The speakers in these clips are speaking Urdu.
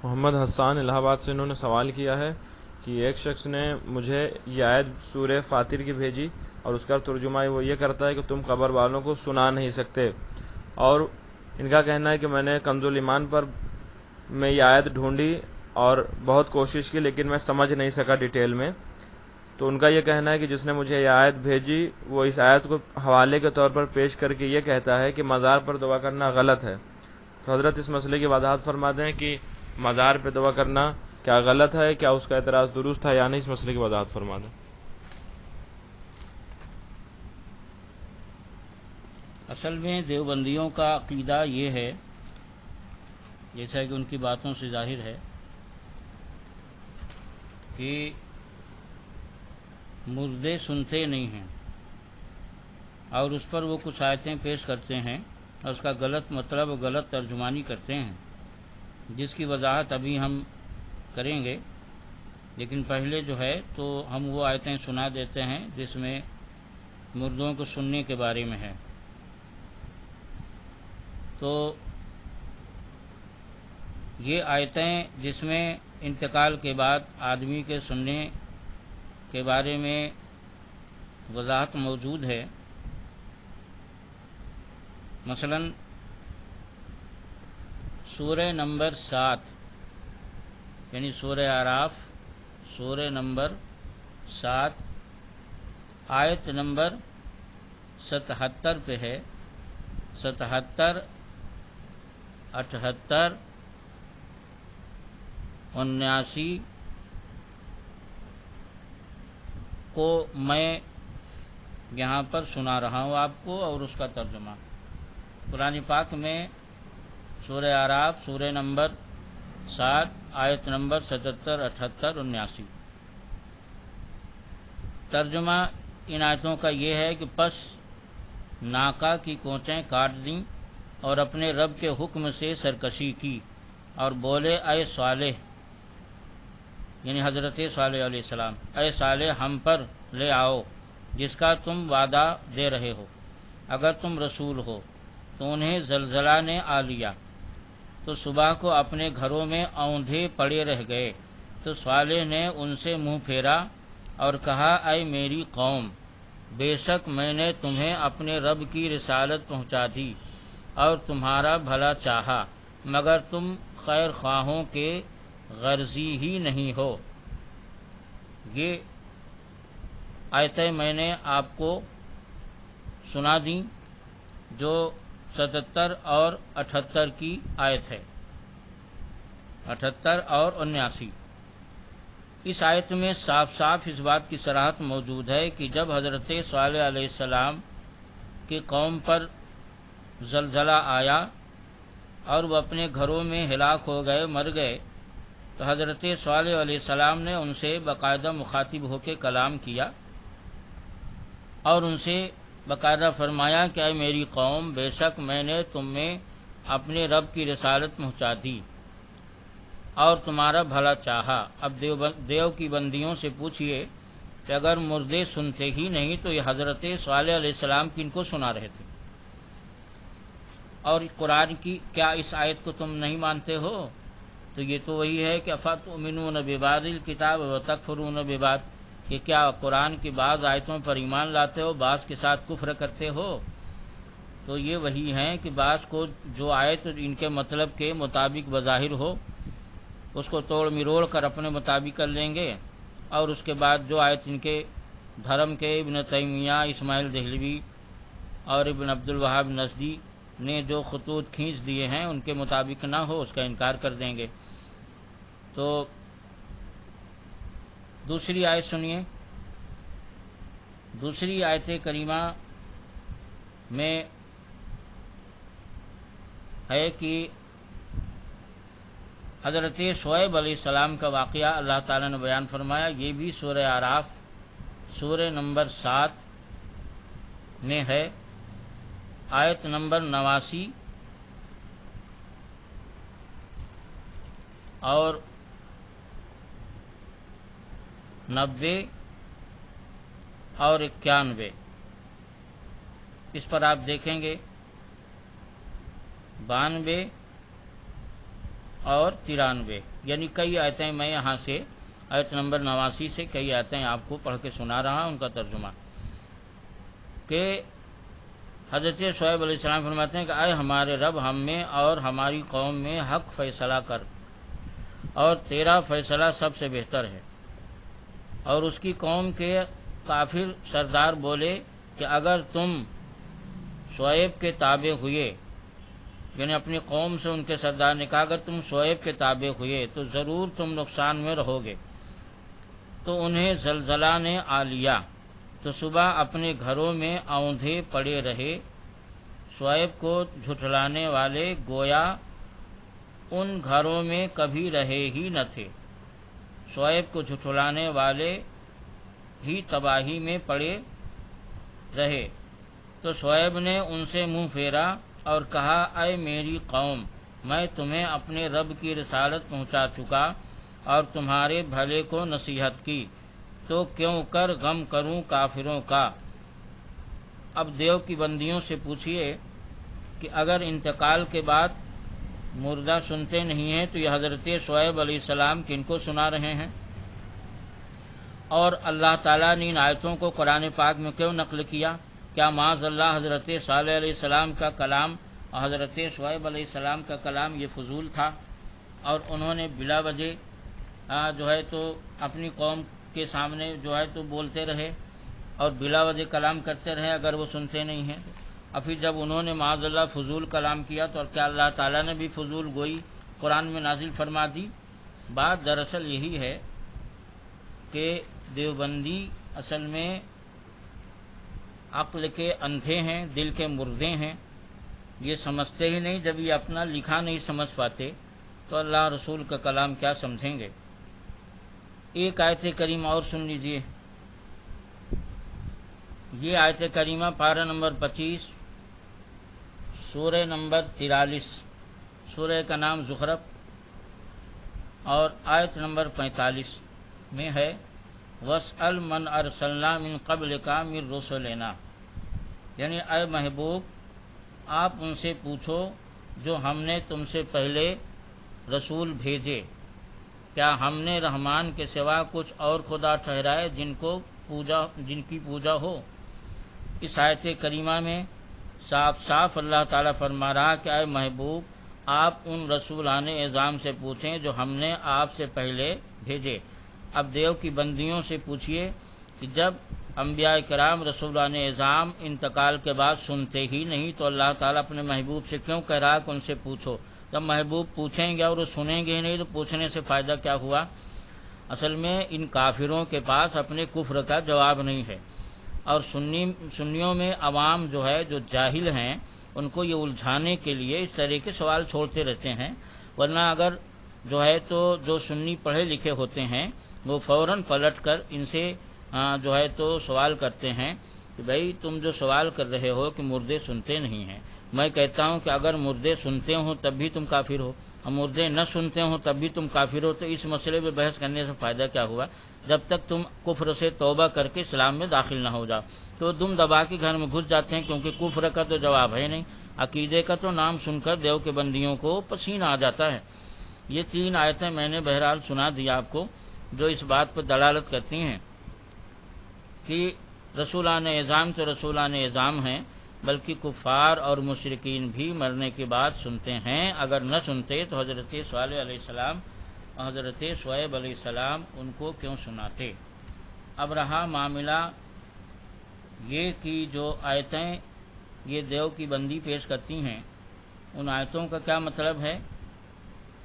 محمد حسان الہ آباد سے انہوں نے سوال کیا ہے کہ ایک شخص نے مجھے یہ آیت سورہ فاطر کی بھیجی اور اس کا ترجمہ وہ یہ کرتا ہے کہ تم قبر والوں کو سنا نہیں سکتے، اور ان کا کہنا ہے کہ میں نے کنز الایمان پر میں یہ آیت ڈھونڈی اور بہت کوشش کی لیکن میں سمجھ نہیں سکا ڈیٹیل میں. تو ان کا یہ کہنا ہے کہ جس نے مجھے یہ آیت بھیجی وہ اس آیت کو حوالے کے طور پر پیش کر کے یہ کہتا ہے کہ مزار پر دعا کرنا غلط ہے. تو حضرت اس مسئلے کی وضاحت فرما دیں کہ مزار پہ دعا کرنا کیا غلط ہے، کیا اس کا اعتراض درست ہے یا نہیں، اس مسئلے کی وضاحت فرما دیں. اصل میں دیوبندیوں کا عقیدہ یہ ہے، جیسا کہ ان کی باتوں سے ظاہر ہے، کہ مردے سنتے نہیں ہیں، اور اس پر وہ کچھ آیتیں پیش کرتے ہیں اور اس کا غلط مطلب و غلط ترجمانی کرتے ہیں، جس کی وضاحت ابھی ہم کریں گے. لیکن پہلے جو ہے تو ہم وہ آیتیں سنا دیتے ہیں جس میں مردوں کو سننے کے بارے میں ہے. تو یہ آیتیں جس میں انتقال کے بعد آدمی کے سننے کے بارے میں وضاحت موجود ہے. مثلا سورہ نمبر 7 یعنی سورہ اعراف، سورہ نمبر 7 آیت نمبر 77 پہ ہے. 77، 78، 79 کو میں یہاں پر سنا رہا ہوں آپ کو، اور اس کا ترجمہ. قرآن پاک میں سورہ اعراف، سورہ نمبر 7 آیت نمبر 77، 78، 79. ترجمہ ان آیتوں کا یہ ہے کہ پس ناقہ کی کونچیں کاٹ دیں اور اپنے رب کے حکم سے سرکشی کی اور بولے اے صالح، یعنی حضرت صالح علیہ السلام، اے صالح ہم پر لے آؤ جس کا تم وعدہ دے رہے ہو، اگر تم رسول ہو. تو انہیں زلزلہ نے آ لیا تو صبح کو اپنے گھروں میں اوندھے پڑے رہ گئے. تو صالح نے ان سے منہ پھیرا اور کہا اے میری قوم، بے شک میں نے تمہیں اپنے رب کی رسالت پہنچا دی اور تمہارا بھلا چاہا، مگر تم خیر خواہوں کے غرضی ہی نہیں ہو. یہ آیتیں میں نے آپ کو سنا دیں جو 77 اور 78 کی آیت ہے، 78 اور 79. اس آیت میں صاف صاف اس بات کی صراحت موجود ہے کہ جب حضرت صالح علیہ السلام کی قوم پر زلزلہ آیا اور وہ اپنے گھروں میں ہلاک ہو گئے، مر گئے، تو حضرت صالح علیہ السلام نے ان سے باقاعدہ مخاطب ہو کے کلام کیا اور ان سے باقاعدہ فرمایا کہ اے میری قوم، بے شک میں نے تم میں اپنے رب کی رسالت پہنچا دی اور تمہارا بھلا چاہا. اب دیو کی بندیوں سے پوچھئے کہ اگر مردے سنتے ہی نہیں تو یہ حضرت صالح علیہ السلام کن کو سنا رہے تھے؟ اور قرآن کی کیا اس آیت کو تم نہیں مانتے ہو؟ تو یہ تو وہی ہے کہ افتؤمنون ببعض الکتاب وتکفرون ببعض، کہ کیا قرآن کی بعض آیتوں پر ایمان لاتے ہو، بعض کے ساتھ کفر کرتے ہو؟ تو یہ وہی ہیں کہ بعض کو جو آیت ان کے مطلب کے مطابق بظاہر ہو اس کو توڑ مروڑ کر اپنے مطابق کر لیں گے، اور اس کے بعد جو آیت ان کے دھرم کے ابن تیمیہ، اسماعیل دہلوی اور ابن عبد الوہاب نجدی نے جو خطوط کھینچ دیے ہیں ان کے مطابق نہ ہو اس کا انکار کر دیں گے. تو دوسری آیت سنیے. دوسری آیت کریمہ میں ہے کہ حضرت شعیب علیہ السلام کا واقعہ اللہ تعالیٰ نے بیان فرمایا. یہ بھی سورہ اعراف سورہ نمبر 7 میں ہے، آیت نمبر 89 اور 90 اور 91. اس پر آپ دیکھیں گے 92 اور 93، یعنی کئی آیتیں میں یہاں سے آیت نمبر 89 سے کئی آیتیں آپ کو پڑھ کے سنا رہا ہوں، ان کا ترجمہ کہ حضرت شعیب علیہ السلام فرماتے ہیں کہ اے ہمارے رب، ہم میں اور ہماری قوم میں حق فیصلہ کر، اور تیرا فیصلہ سب سے بہتر ہے۔ اور اس کی قوم کے کافر سردار بولے کہ اگر تم شعیب کے تابع ہوئے، یعنی اپنی قوم سے ان کے سردار نے کہا اگر تم شعیب کے تابع ہوئے تو ضرور تم نقصان میں رہو گے۔ تو انہیں زلزلہ نے آ لیا، تو صبح اپنے گھروں میں اوندھے پڑے رہے۔ شعیب کو جھٹلانے والے گویا ان گھروں میں کبھی رہے ہی نہ تھے۔ شعیب کو جھٹلانے والے ہی تباہی میں پڑے رہے۔ تو شعیب نے ان سے منہ پھیرا اور کہا اے میری قوم، میں تمہیں اپنے رب کی رسالت پہنچا چکا اور تمہارے بھلے کو نصیحت کی، تو کیوں کر غم کروں کافروں کا۔ اب دیو کی بندیوں سے پوچھئے کہ اگر انتقال کے بعد مردہ سنتے نہیں ہیں تو یہ حضرت شعیب علیہ السلام کن کو سنا رہے ہیں؟ اور اللہ تعالیٰ نے ان آیتوں کو قرآن پاک میں کیوں نقل کیا؟ کیا معاذ اللہ حضرت صالح علیہ السلام کا کلام اور حضرت شعیب علیہ السلام کا کلام یہ فضول تھا، اور انہوں نے بلا وجہ جو ہے تو اپنی قوم کے سامنے جو ہے تو بولتے رہے اور بلا وجہ کلام کرتے رہے اگر وہ سنتے نہیں ہیں؟ اور پھر جب انہوں نے معاذ اللہ فضول کلام کیا تو کیا اللہ تعالیٰ نے بھی فضول گوئی قرآن میں نازل فرما دی؟ بات دراصل یہی ہے کہ دیوبندی اصل میں عقل کے اندھے ہیں، دل کے مردے ہیں، یہ سمجھتے ہی نہیں۔ جب یہ اپنا لکھا نہیں سمجھ پاتے تو اللہ رسول کا کلام کیا سمجھیں گے؟ ایک آیت کریمہ اور سن لیجئے، یہ آیت کریمہ پارہ نمبر 25 سورہ نمبر 43، سورہ کا نام زخرف، اور آیت نمبر 45 میں ہے وَاسْأَلْ مَنْ أَرْسَلْنَا مِنْ قَبْلِكَ مِنْ رُسُلِنَا، یعنی اے محبوب آپ ان سے پوچھو جو ہم نے تم سے پہلے رسول بھیجے، کیا ہم نے رحمان کے سوا کچھ اور خدا ٹھہرائے جن کی پوجا ہو؟ اس آیت کریمہ میں صاف صاف اللہ تعالیٰ فرما رہا کہ اے محبوب آپ ان رسولان اعظام سے پوچھیں جو ہم نے آپ سے پہلے بھیجے۔ اب دیو کی بندیوں سے پوچھئے کہ جب انبیاء کرام رسولان اعظام انتقال کے بعد سنتے ہی نہیں تو اللہ تعالیٰ اپنے محبوب سے کیوں کہہ رہا کہ ان سے پوچھو؟ جب محبوب پوچھیں گے اور وہ سنیں گے ہی نہیں تو پوچھنے سے فائدہ کیا ہوا؟ اصل میں ان کافروں کے پاس اپنے کفر کا جواب نہیں ہے، اور سنیوں میں عوام جو ہے جو جاہل ہیں ان کو یہ الجھانے کے لیے اس طرح کے سوال چھوڑتے رہتے ہیں، ورنہ اگر جو ہے تو جو سنی پڑھے لکھے ہوتے ہیں وہ فوراً پلٹ کر ان سے جو ہے تو سوال کرتے ہیں کہ بھائی تم جو سوال کر رہے ہو کہ مردے سنتے نہیں ہیں، میں کہتا ہوں کہ اگر مردے سنتے ہوں تب بھی تم کافر ہو، اور مردے نہ سنتے ہوں تب بھی تم کافر ہو، تو اس مسئلے پہ بحث کرنے سے فائدہ کیا ہوا جب تک تم کفر سے توبہ کر کے اسلام میں داخل نہ ہو جاؤ؟ تو دم دبا کے گھر میں گھس جاتے ہیں کیونکہ کفر کا تو جواب ہے نہیں، عقیدے کا تو نام سن کر دیو کے بندیوں کو پسینہ آ جاتا ہے۔ یہ 3 آیتیں میں نے بہرحال سنا دی آپ کو جو اس بات پر دلالت کرتی ہیں کہ رسولان اعظام تو رسولان اعظام ہیں، بلکہ کفار اور مشرکین بھی مرنے کے بعد سنتے ہیں، اگر نہ سنتے تو حضرت صالح علیہ السلام اور حضرت شعیب علیہ السلام ان کو کیوں سناتے؟ اب رہا معاملہ یہ کہ جو آیتیں یہ دیو کی بندی پیش کرتی ہیں ان آیتوں کا کیا مطلب ہے؟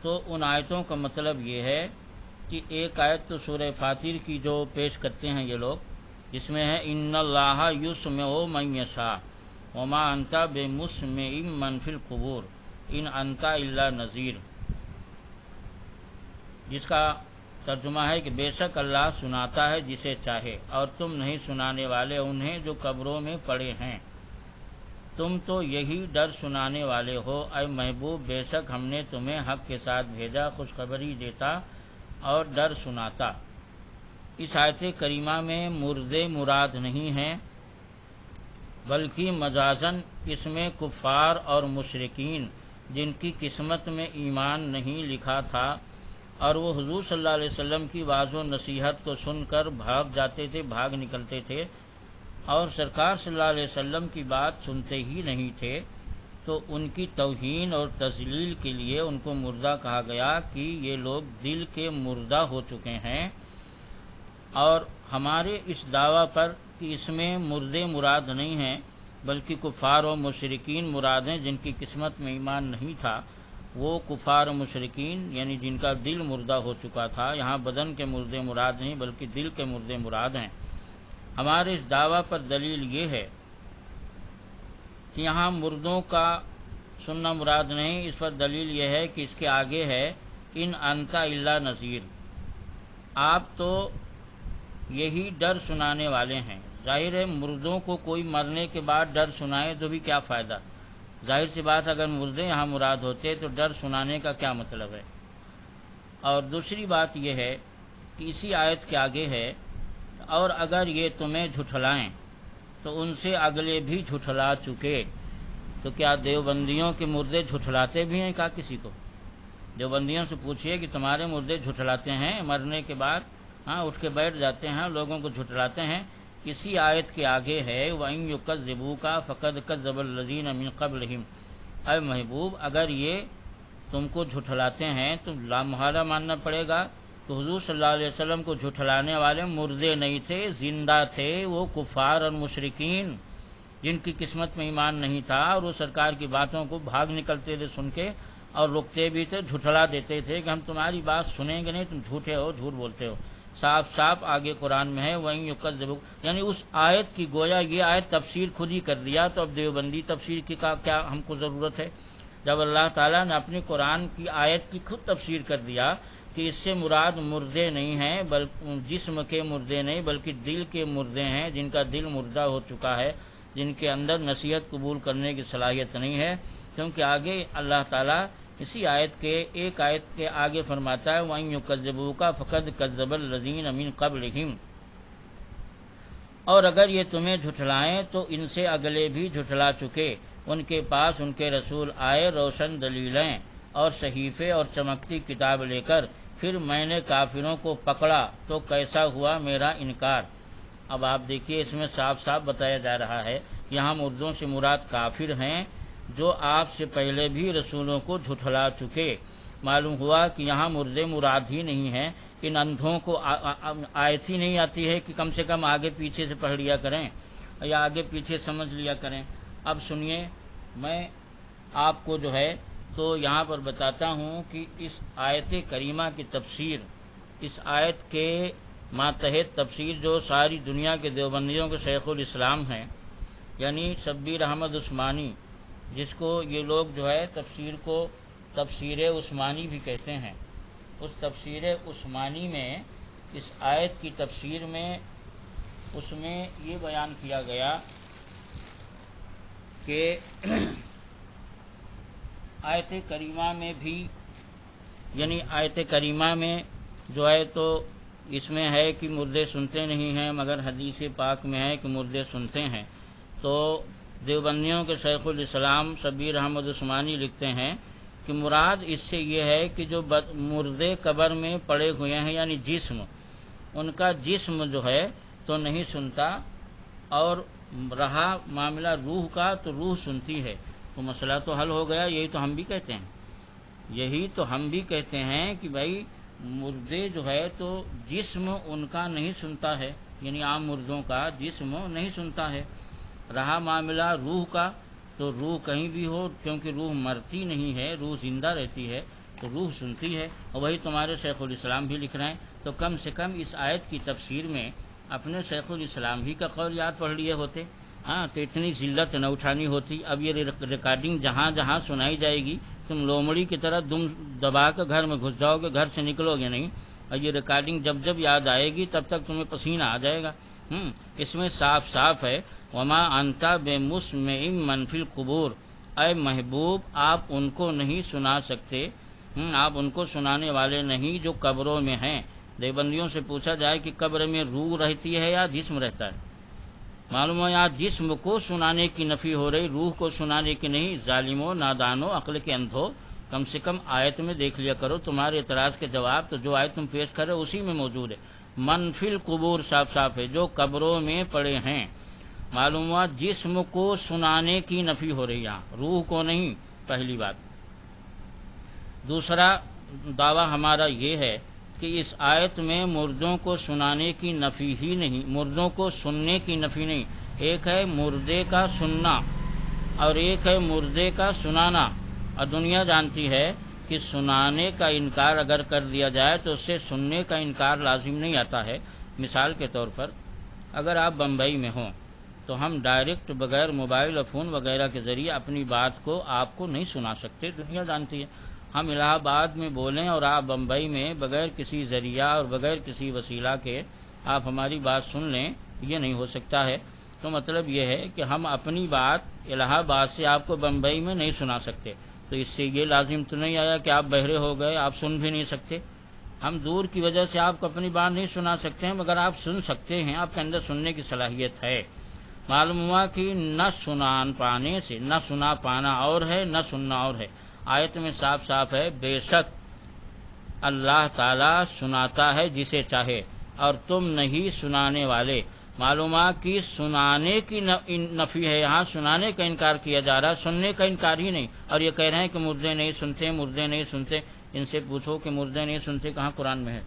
تو ان آیتوں کا مطلب یہ ہے کہ ایک آیت تو سورہ فاطر کی جو پیش کرتے ہیں یہ لوگ، جس میں ہے ان اللہ یسمع من یشاء وما انت بمسمع من فی القبور ان انت الا نذیر، جس کا ترجمہ ہے کہ بے شک اللہ سناتا ہے جسے چاہے اور تم نہیں سنانے والے انہیں جو قبروں میں پڑے ہیں، تم تو یہی ڈر سنانے والے ہو۔ اے محبوب بے شک ہم نے تمہیں حق کے ساتھ بھیجا، خوشخبری دیتا اور ڈر سناتا۔ اس آیت کریمہ میں مردے مراد نہیں ہیں بلکہ مجازن اس میں کفار اور مشرکین جن کی قسمت میں ایمان نہیں لکھا تھا، اور وہ حضور صلی اللہ علیہ وسلم کی واعظ و نصیحت کو سن کر بھاگ جاتے تھے، بھاگ نکلتے تھے، اور سرکار صلی اللہ علیہ وسلم کی بات سنتے ہی نہیں تھے، تو ان کی توہین اور تذلیل کے لیے ان کو مردہ کہا گیا کہ یہ لوگ دل کے مردہ ہو چکے ہیں۔ اور ہمارے اس دعویٰ پر کہ اس میں مردے مراد نہیں ہیں بلکہ کفار و مشرکین مراد ہیں جن کی قسمت میں ایمان نہیں تھا، وہ کفار و مشرکین یعنی جن کا دل مردہ ہو چکا تھا، یہاں بدن کے مردے مراد نہیں بلکہ دل کے مردے مراد ہیں۔ ہمارے اس دعویٰ پر دلیل یہ ہے کہ یہاں مردوں کا سننا مراد نہیں، اس پر دلیل یہ ہے کہ اس کے آگے ہے ان انت الا نذیر، آپ تو یہی ڈر سنانے والے ہیں۔ ظاہر ہے مردوں کو کوئی مرنے کے بعد ڈر سنائے تو بھی کیا فائدہ، ظاہر سی بات اگر مردے یہاں مراد ہوتے تو ڈر سنانے کا کیا مطلب ہے۔ اور دوسری بات یہ ہے کہ اسی آیت کے آگے ہے اور اگر یہ تمہیں جھٹلائیں تو ان سے اگلے بھی جھٹلا چکے۔ تو کیا دیوبندیوں کے مردے جھٹلاتے بھی ہیں؟ کہا کسی کو دیوبندیوں سے پوچھئے کہ تمہارے مردے جھٹلاتے ہیں مرنے کے بعد؟ ہاں، اٹھ کے بیٹھ جاتے ہیں، لوگوں کو جھٹلاتے ہیں۔ اسی آیت کے آگے ہے وَإِن يُكَذِّبُوكَ فَقَدْ كَذَّبَ الَّذِينَ مِن قَبْلِهِمْ، اے محبوب اگر یہ تم کو جھٹلاتے ہیں تو لامحالہ ماننا پڑے گا کہ حضور صلی اللہ علیہ وسلم کو جھٹلانے والے مردے نہیں تھے، زندہ تھے، وہ کفار اور مشرکین جن کی قسمت میں ایمان نہیں تھا، اور وہ سرکار کی باتوں کو بھاگ نکلتے تھے سن کے، اور رکتے بھی تھے، جھٹلا دیتے تھے کہ ہم تمہاری بات سنیں گے نہیں، تم جھوٹے ہو، جھوٹ بولتے ہو۔ صاف صاف آگے قرآن میں ہے وَإِن يُكَذِّبُوكَ، یعنی اس آیت کی گویا یہ آیت تفسیر خود ہی کر دیا، تو اب دیوبندی تفسیر کی کیا ہم کو ضرورت ہے؟ جب اللہ تعالیٰ نے اپنی قرآن کی آیت کی خود تفسیر کر دیا کہ اس سے مراد مردے نہیں ہیں، بلکہ جسم کے مردے نہیں بلکہ دل کے مردے ہیں، جن کا دل مردہ ہو چکا ہے، جن کے اندر نصیحت قبول کرنے کی صلاحیت نہیں ہے، کیونکہ آگے اللہ تعالیٰ اسی آیت کے ایک آیت کے آگے فرماتا ہے وَإِن يُكَذِّبُوكَ فَقَدْ كَذَّبَ الَّذِينَ مِن قَبْلِهِمْ، اور اگر یہ تمہیں جھٹلائیں تو ان سے اگلے بھی جھٹلا چکے، ان کے پاس ان کے رسول آئے روشن دلیلیں اور صحیفے اور چمکتی کتاب لے کر، پھر میں نے کافروں کو پکڑا تو کیسا ہوا میرا انکار۔ اب آپ دیکھیے اس میں صاف صاف بتایا جا رہا ہے یہاں مردوں سے مراد کافر ہیں جو آپ سے پہلے بھی رسولوں کو جھٹلا چکے۔ معلوم ہوا کہ یہاں مردے مراد ہی نہیں ہیں، ان اندھوں کو آیت ہی نہیں آتی ہے کہ کم سے کم آگے پیچھے سے پڑھ لیا کریں یا آگے پیچھے سمجھ لیا کریں۔ اب سنیے، میں آپ کو جو ہے تو یہاں پر بتاتا ہوں کہ اس آیت کریمہ کی تفسیر، اس آیت کے ماتحت تفسیر جو ساری دنیا کے دیوبندیوں کے شیخ الاسلام ہیں، یعنی شبیر احمد عثمانی، جس کو یہ لوگ جو ہے تفسیر کو تفسیر عثمانی بھی کہتے ہیں، اس تفسیر عثمانی میں اس آیت کی تفسیر میں اس میں یہ بیان کیا گیا کہ آیت کریمہ میں بھی، یعنی آیت کریمہ میں جو ہے تو اس میں ہے کہ مردے سنتے نہیں ہیں، مگر حدیث پاک میں ہے کہ مردے سنتے ہیں۔ تو دیوبندیوں کے شیخ الاسلام شبیر احمد عثمانی لکھتے ہیں کہ مراد اس سے یہ ہے کہ جو مردے قبر میں پڑے ہوئے ہیں یعنی جسم، ان کا جسم جو ہے تو نہیں سنتا، اور رہا معاملہ روح کا تو روح سنتی ہے، تو مسئلہ تو حل ہو گیا۔ یہی تو ہم بھی کہتے ہیں، یہی تو ہم بھی کہتے ہیں کہ بھائی مردے جو ہے تو جسم ان کا نہیں سنتا ہے، یعنی عام مردوں کا جسم نہیں سنتا ہے، رہا معاملہ روح کا تو روح کہیں بھی ہو، کیونکہ روح مرتی نہیں ہے، روح زندہ رہتی ہے، تو روح سنتی ہے، اور وہی تمہارے شیخ الاسلام بھی لکھ رہے ہیں۔ تو کم سے کم اس آیت کی تفسیر میں اپنے شیخ الاسلام ہی کا قول یاد پڑھ لیے ہوتے، ہاں تو اتنی ذلت نہ اٹھانی ہوتی۔ اب یہ ریکارڈنگ جہاں جہاں سنائی جائے گی تم لومڑی کی طرح دم دبا کر گھر میں گھس جاؤ گے، گھر سے نکلو گے نہیں، اور یہ ریکارڈنگ جب جب یاد آئے گی تب تک تمہیں پسینہ آ جائے گا۔ اس میں صاف صاف ہے وما انت بمسمع من فی القبور، اے محبوب آپ ان کو نہیں سنا سکتے، آپ ان کو سنانے والے نہیں جو قبروں میں ہیں۔ دیوبندیوں سے پوچھا جائے کہ قبر میں روح رہتی ہے یا جسم رہتا ہے؟ معلوم ہو یہاں جسم کو سنانے کی نفی ہو رہی، روح کو سنانے کی نہیں۔ ظالموں، نادانوں، عقل کے اندھو، کم سے کم آیت میں دیکھ لیا کرو، تمہارے اعتراض کے جواب تو جو آیت تم پیش کر رہے اسی میں موجود ہے۔ من فی القبور صاف صاف ہے، جو قبروں میں پڑے ہیں۔ معلوم ہوا جسم کو سنانے کی نفی ہو رہی یہاں، روح کو نہیں، پہلی بات۔ دوسرا دعویٰ ہمارا یہ ہے کہ اس آیت میں مردوں کو سنانے کی نفی ہی نہیں، مردوں کو سننے کی نفی نہیں۔ ایک ہے مردے کا سننا اور ایک ہے مردے کا سنانا، اور دنیا جانتی ہے کہ سنانے کا انکار اگر کر دیا جائے تو اس سے سننے کا انکار لازم نہیں آتا ہے۔ مثال کے طور پر اگر آپ بمبئی میں ہوں تو ہم ڈائریکٹ بغیر موبائل اور فون وغیرہ کے ذریعے اپنی بات کو آپ کو نہیں سنا سکتے، دنیا جانتی ہے۔ ہم الہ آباد میں بولیں اور آپ بمبئی میں بغیر کسی ذریعہ اور بغیر کسی وسیلہ کے آپ ہماری بات سن لیں، یہ نہیں ہو سکتا ہے۔ تو مطلب یہ ہے کہ ہم اپنی بات الہ آباد سے آپ کو بمبئی میں نہیں سنا سکتے، تو اس سے یہ لازم تو نہیں آیا کہ آپ بہرے ہو گئے، آپ سن بھی نہیں سکتے۔ ہم دور کی وجہ سے آپ کو اپنی بات نہیں سنا سکتے ہیں، مگر آپ سن سکتے ہیں، آپ کے اندر سننے کی صلاحیت ہے۔ معلوم ہوا کہ نہ سنان پانے سے، نہ سنا پانا اور ہے، نہ سننا اور ہے۔ آیت میں صاف صاف ہے، بے شک اللہ تعالی سناتا ہے جسے چاہے اور تم نہیں سنانے والے۔ معلومہ کی سنانے کی نفی ہے، یہاں سنانے کا انکار کیا جا رہا ہے، سننے کا انکار ہی نہیں۔ اور یہ کہہ رہے ہیں کہ مردے نہیں سنتے، مردے نہیں سنتے۔ ان سے پوچھو کہ مردے نہیں سنتے کہاں قرآن میں ہے؟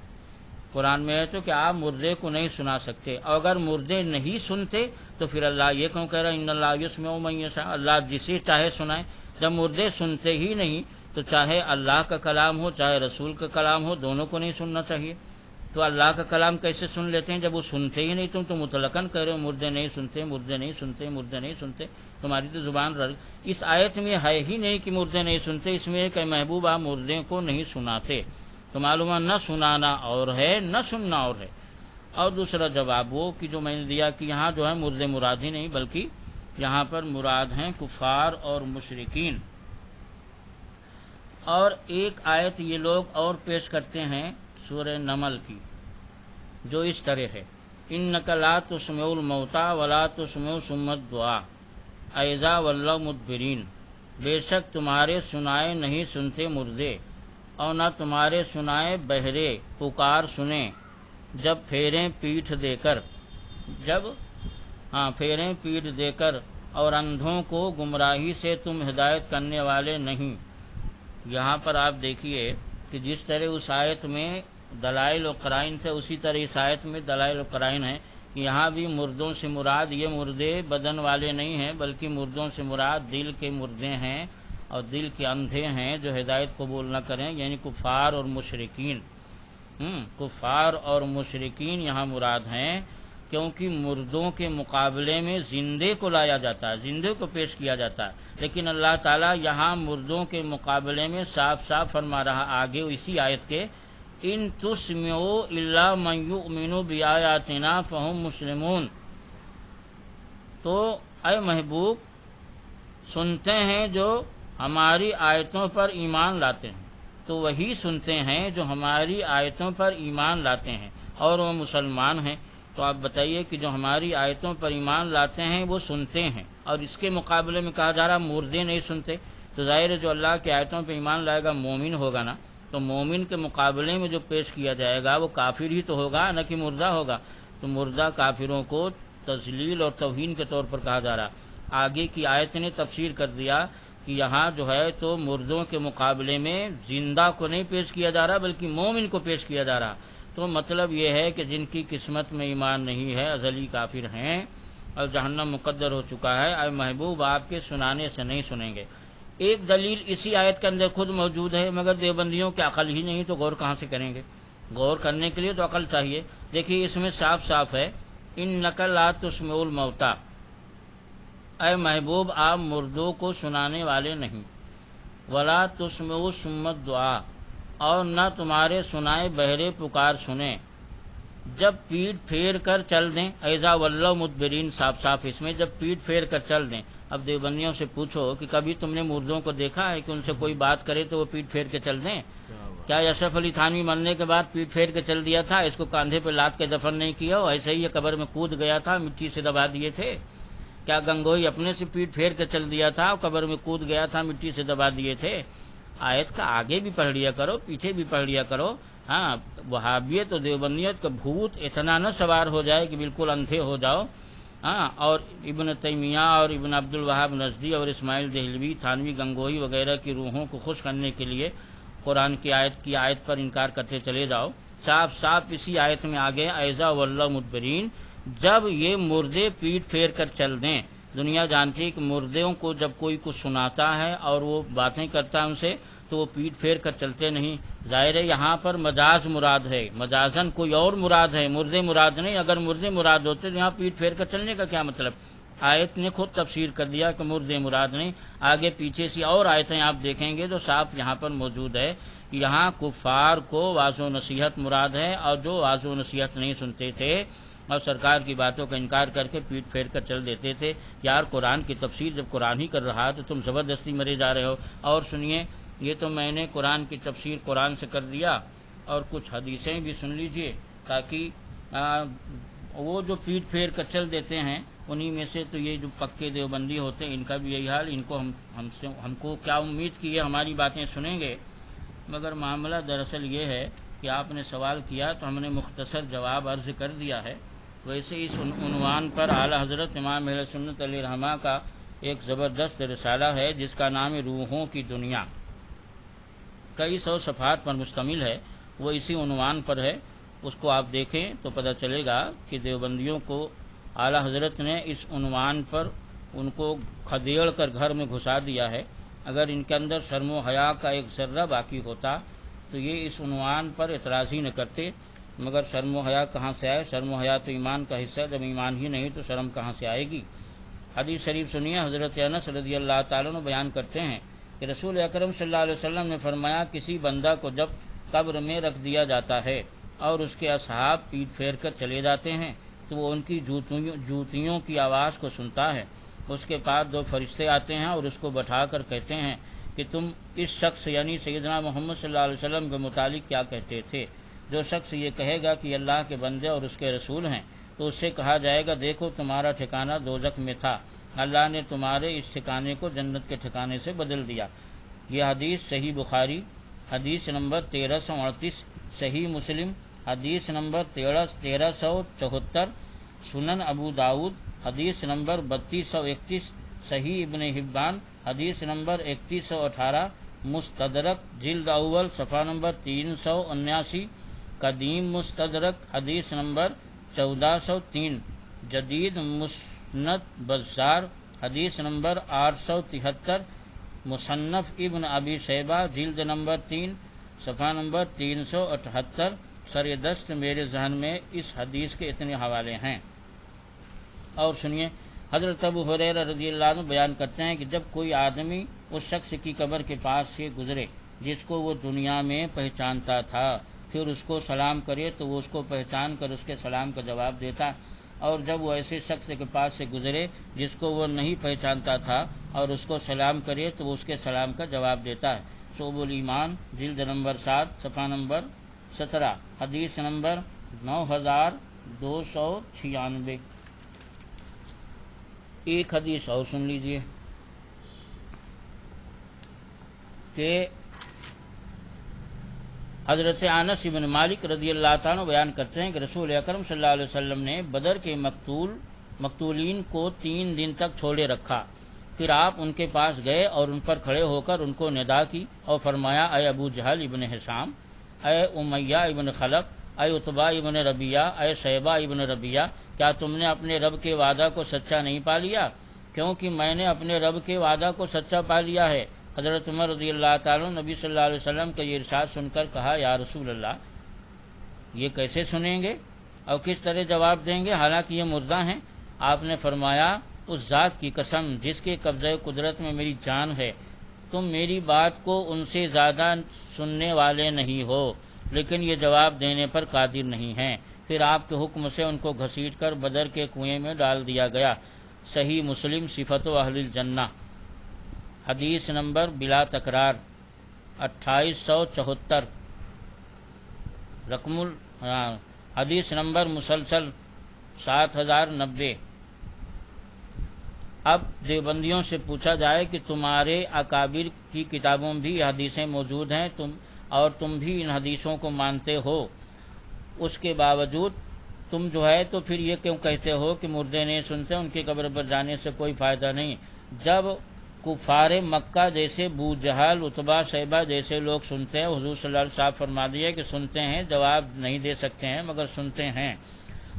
قرآن میں ہے تو کہ آپ مردے کو نہیں سنا سکتے، اور اگر مردے نہیں سنتے تو پھر اللہ یہ کیوں کہہ رہا ہے ان اللہ یسمع من یشاء، اللہ جسے چاہے سنائے۔ جب مردے سنتے ہی نہیں تو چاہے اللہ کا کلام ہو چاہے رسول کا کلام ہو، دونوں کو نہیں سننا چاہیے۔ تو اللہ کا کلام کیسے سن لیتے ہیں جب وہ سنتے ہی نہیں؟ تم تو مطلقاً کہہ رہے ہو مردے نہیں سنتے، مردے نہیں سنتے، مردے نہیں سنتے، تمہاری تو زبان اس آیت میں ہے ہی نہیں کہ مردے نہیں سنتے، اس میں ہے کہ محبوب آپ مردے کو نہیں سناتے۔ تو معلوم ہے نہ سنانا اور ہے نہ سننا اور ہے۔ اور دوسرا جواب وہ کہ جو میں نے دیا کہ یہاں جو ہے مردے مراد ہی نہیں بلکہ یہاں پر مراد ہیں کفار اور مشرکین۔ اور ایک آیت یہ لوگ اور پیش کرتے ہیں سورہ نمل کی، جو اس طرح ہے، انک لا تسمع الموتى ولا تسمع صم الدعاء اذا ولوا مدبرین، بے شک تمہارے سنائے نہیں سنتے مردے اور نہ تمہارے سنائے بہرے پکار سنیں جب پھیریں پیٹھ دے کر، پھیریں پیٹھ دے کر، اور اندھوں کو گمراہی سے تم ہدایت کرنے والے نہیں۔ یہاں پر آپ دیکھیے کہ جس طرح اس آیت میں دلائل و قرائن تھے اسی طرح اس آیت میں دلائل و قرائن ہیں کہ یہاں بھی مردوں سے مراد یہ مردے بدن والے نہیں ہیں بلکہ مردوں سے مراد دل کے مردے ہیں اور دل کے اندھے ہیں جو ہدایت قبول نہ کریں، یعنی کفار اور مشرکین۔ کفار اور مشرکین یہاں مراد ہیں، کیونکہ مردوں کے مقابلے میں زندے کو لایا جاتا ہے، زندے کو پیش کیا جاتا ہے، لیکن اللہ تعالیٰ یہاں مردوں کے مقابلے میں صاف صاف فرما رہا آگے اسی آیت کے، ان تسمعوا الا من یؤمن بآیاتنا فہم مسلمون۔ تو اے محبوب سنتے ہیں جو ہماری آیتوں پر ایمان لاتے ہیں، تو وہی سنتے ہیں جو ہماری آیتوں پر ایمان لاتے ہیں اور وہ مسلمان ہیں۔ تو آپ بتائیے کہ جو ہماری آیتوں پر ایمان لاتے ہیں وہ سنتے ہیں، اور اس کے مقابلے میں کہا جا رہا مردے نہیں سنتے، تو ظاہر ہے جو اللہ کی آیتوں پہ ایمان لائے گا مومن ہوگا نا، تو مومن کے مقابلے میں جو پیش کیا جائے گا وہ کافر ہی تو ہوگا نہ کہ مردہ ہوگا۔ تو مردہ کافروں کو تذلیل اور توہین کے طور پر کہا جا رہا۔ آگے کی آیت نے تفسیر کر دیا کہ یہاں جو ہے تو مردوں کے مقابلے میں زندہ کو نہیں پیش کیا جا رہا بلکہ مومن کو پیش کیا جا رہا۔ تو مطلب یہ ہے کہ جن کی قسمت میں ایمان نہیں ہے ازلی کافر ہیں اور جہنم مقدر ہو چکا ہے، اے محبوب آپ کے سنانے سے نہیں سنیں گے۔ ایک دلیل اسی آیت کے اندر خود موجود ہے، مگر دیوبندیوں کی عقل ہی نہیں تو غور کہاں سے کریں گے؟ غور کرنے کے لیے تو عقل چاہیے۔ دیکھیے اس میں صاف صاف ہے، انک لا تسمع الموتى، اے محبوب آپ مردوں کو سنانے والے نہیں، ولا تسمع صم الدعاء، اور نہ تمہارے سنائے بہرے پکار سنیں جب پیٹھ پھیر کر چل دیں، اذا ولوا مدبرین، صاف صاف اس میں جب پیٹھ پھیر کر چل دیں۔ اب دیوبندیوں سے پوچھو کہ کبھی تم نے مردوں کو دیکھا ہے کہ ان سے کوئی بات کرے تو وہ پیٹھ پھیر کے چل دیں؟ کیا اشرف علی تھانوی مرنے کے بعد پیٹ پھیر کے چل دیا تھا؟ اس کو کاندھے پہ لاد کے دفن نہیں کیا ہو؟ ایسے ہی یہ قبر میں کود گیا تھا، مٹی سے دبا دیے تھے؟ کیا گنگوئی اپنے سے پیٹ پھیر کے چل دیا تھا، قبر میں کود گیا تھا، مٹی سے دبا دیے تھے؟ آیت کا آگے بھی پڑھ لیا کرو، پیچھے بھی پڑھ لیا کرو۔ ہاں، وہابیت اور دیوبندیت کا بھوت اتنا نہ سوار ہو جائے کہ بالکل اندھے ہو جاؤ۔ ہاں، اور ابن تیمیہ اور ابن عبد الوہاب نجدی اور اسماعیل دہلوی، تھانوی، گنگوئی وغیرہ کی روحوں کو خوش کرنے کے لیے قرآن کی آیت پر انکار کرتے چلے جاؤ۔ صاف صاف اسی آیت میں آگے ایذا واللہ مدبرین، جب یہ مردے پیٹ پھیر کر چل دیں۔ دنیا جانتی ہے کہ مردوں کو جب کوئی کچھ سناتا ہے اور وہ باتیں کرتا ہے ان سے تو وہ پیٹ پھیر کر چلتے نہیں۔ ظاہر ہے یہاں پر مجاز مراد ہے، مجازن کوئی اور مراد ہے، مردے مراد نہیں۔ اگر مردے مراد ہوتے تو یہاں پیٹ پھیر کر چلنے کا کیا مطلب؟ آیت نے خود تفسیر کر دیا کہ مردے مراد نہیں۔ آگے پیچھے سی اور آیتیں آپ دیکھیں گے تو صاف یہاں پر موجود ہے، یہاں کفار کو واعظ و نصیحت مراد ہے، اور جو واعظ و نصیحت نہیں سنتے تھے اور سرکار کی باتوں کا انکار کر کے پیٹ پھیر کر چل دیتے تھے۔ یار قرآن کی تفسیر جب قرآن ہی کر رہا تو تم زبردستی مرے جا رہے ہو۔ اور سنیے، یہ تو میں نے قرآن کی تفسیر قرآن سے کر دیا، اور کچھ حدیثیں بھی سن لیجئے تاکہ وہ جو پیٹ پھیر کر چل دیتے ہیں انہی میں سے تو یہ جو پکے دیوبندی ہوتے ہیں ان کا بھی یہی حال۔ ان کو ہم کو کیا امید کی ہے ہماری باتیں سنیں گے، مگر معاملہ دراصل یہ ہے کہ آپ نے سوال کیا تو ہم نے مختصر جواب عرض کر دیا ہے۔ ویسے اس عنوان پر اعلیٰ حضرت امام اہل سنت علیہ رحمہ کا ایک زبردست رسالہ ہے جس کا نام ہے روحوں کی دنیا، کئی سو صفحات پر مشتمل ہے، وہ اسی عنوان پر ہے۔ اس کو آپ دیکھیں تو پتہ چلے گا کہ دیوبندیوں کو اعلیٰ حضرت نے اس عنوان پر ان کو کھدیڑ کر گھر میں گھسا دیا ہے۔ اگر ان کے اندر شرم و حیا کا ایک ذرہ باقی ہوتا تو یہ اس عنوان پر اعتراض ہی نہ کرتے، مگر شرم و حیا کہاں سے آئے؟ شرم و حیا تو ایمان کا حصہ ہے، جب ایمان ہی نہیں تو شرم کہاں سے آئے گی؟ حدیث شریف سنیے، حضرت انس رضی اللہ تعالیٰ عنہ بیان کرتے ہیں کہ رسول اکرم صلی اللہ علیہ وسلم نے فرمایا، کسی بندہ کو جب قبر میں رکھ دیا جاتا ہے اور اس کے اصحاب پیٹ پھیر کر چلے جاتے ہیں تو وہ ان کی جوتیوں کی آواز کو سنتا ہے۔ اس کے پاس دو فرشتے آتے ہیں اور اس کو بٹھا کر کہتے ہیں کہ تم اس شخص یعنی سیدنا محمد صلی اللہ علیہ وسلم کے متعلق کیا کہتے تھے؟ جو شخص یہ کہے گا کہ اللہ کے بندے اور اس کے رسول ہیں تو اس سے کہا جائے گا، دیکھو تمہارا ٹھکانہ دوزخ میں تھا، اللہ نے تمہارے اس ٹھکانے کو جنت کے ٹھکانے سے بدل دیا۔ یہ حدیث صحیح بخاری حدیث نمبر 1338، صحیح مسلم حدیث نمبر 1374، سنن ابو داؤد حدیث نمبر 3231، صحیح ابن حبان حدیث نمبر 3118، مستدرک جلد اول صفحہ نمبر 379، قدیم مستدرک حدیث نمبر 1403، جدید مسند بزار حدیث نمبر 873، مصنف ابن ابی شیبہ جلد نمبر 3 صفحہ نمبر 378۔ سر دست میرے ذہن میں اس حدیث کے اتنے حوالے ہیں۔ اور سنیے، حضرت ابو ہریرہ رضی اللہ عنہ بیان کرتے ہیں کہ جب کوئی آدمی اس شخص کی قبر کے پاس سے گزرے جس کو وہ دنیا میں پہچانتا تھا، پھر اس کو سلام کرے تو وہ اس کو پہچان کر اس کے سلام کا جواب دیتا، اور جب وہ ایسے شخص کے پاس سے گزرے جس کو وہ نہیں پہچانتا تھا اور اس کو سلام کرے تو وہ اس کے سلام کا جواب دیتا ہے۔ شعب الایمان جلد نمبر 7 صفحہ نمبر 17، حدیث نمبر 9296۔ ایک حدیث اور سن لیجئے کہ حضرت انس بن مالک رضی اللہ تعالیٰ بیان کرتے ہیں کہ رسول اکرم صلی اللہ علیہ وسلم نے بدر کے مقتولین کو 3 دن تک چھوڑے رکھا، پھر آپ ان کے پاس گئے اور ان پر کھڑے ہو کر ان کو ندا کی اور فرمایا، اے ابو جہل ابن حشام، اے امیہ ابن خلف، اے عتبہ ابن ربیعہ، اے شیبہ ابن ربیعہ، کیا تم نے اپنے رب کے وعدہ کو سچا نہیں پا لیا؟ کیونکہ میں نے اپنے رب کے وعدہ کو سچا پا لیا ہے۔ حضرت عمر رضی اللہ تعالیٰ نبی صلی اللہ علیہ وسلم کا یہ ارشاد سن کر کہا، یا رسول اللہ، یہ کیسے سنیں گے اور کس طرح جواب دیں گے حالانکہ یہ مردہ ہیں؟ آپ نے فرمایا، اس ذات کی قسم جس کے قبضہ قدرت میں میری جان ہے، تم میری بات کو ان سے زیادہ سننے والے نہیں ہو، لیکن یہ جواب دینے پر قادر نہیں ہیں۔ پھر آپ کے حکم سے ان کو گھسیٹ کر بدر کے کنویں میں ڈال دیا گیا۔ صحیح مسلم صفت اہل الجنہ حدیث نمبر بلا تکرار 2874، حدیث نمبر مسلسل 7090۔ اب دیوبندیوں سے پوچھا جائے کہ تمہارے اکابر کی کتابوں میں بھی یہ حدیثیں موجود ہیں اور تم بھی ان حدیثوں کو مانتے ہو، اس کے باوجود تم جو ہے تو پھر یہ کیوں کہتے ہو کہ مردے نہیں سنتے، ان کی قبر پر جانے سے کوئی فائدہ نہیں؟ جب کفار مکہ جیسے ابو جہل، عتبہ، شیبہ جیسے لوگ سنتے ہیں، حضور صلی اللہ علیہ وسلم فرما دیا کہ سنتے ہیں، جواب نہیں دے سکتے ہیں مگر سنتے ہیں،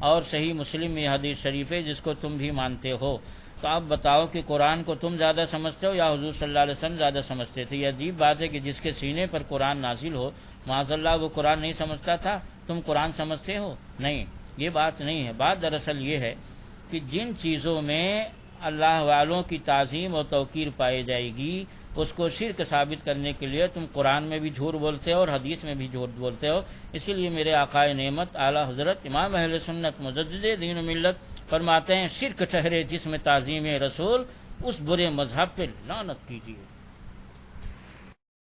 اور صحیح مسلم میں حدیث شریف ہے جس کو تم بھی مانتے ہو۔ تو آپ بتاؤ کہ قرآن کو تم زیادہ سمجھتے ہو یا حضور صلی اللہ علیہ وسلم زیادہ سمجھتے تھے؟ یہ عجیب بات ہے کہ جس کے سینے پر قرآن نازل ہو، معاذ اللہ وہ قرآن نہیں سمجھتا تھا، تم قرآن سمجھتے ہو؟ نہیں، یہ بات نہیں ہے۔ بات دراصل یہ ہے کہ جن چیزوں میں اللہ والوں کی تعظیم اور توقیر پائی جائے گی، اس کو شرک ثابت کرنے کے لیے تم قرآن میں بھی جھوٹ بولتے ہو اور حدیث میں بھی جھوٹ بولتے ہو۔ اسی لیے میرے آقائے نعمت اعلی حضرت امام اہل سنت مجدد دین و ملت فرماتے ہیں، شرک ٹھہرے جس میں تعظیم رسول، اس برے مذہب پہ لعنت کیجیے۔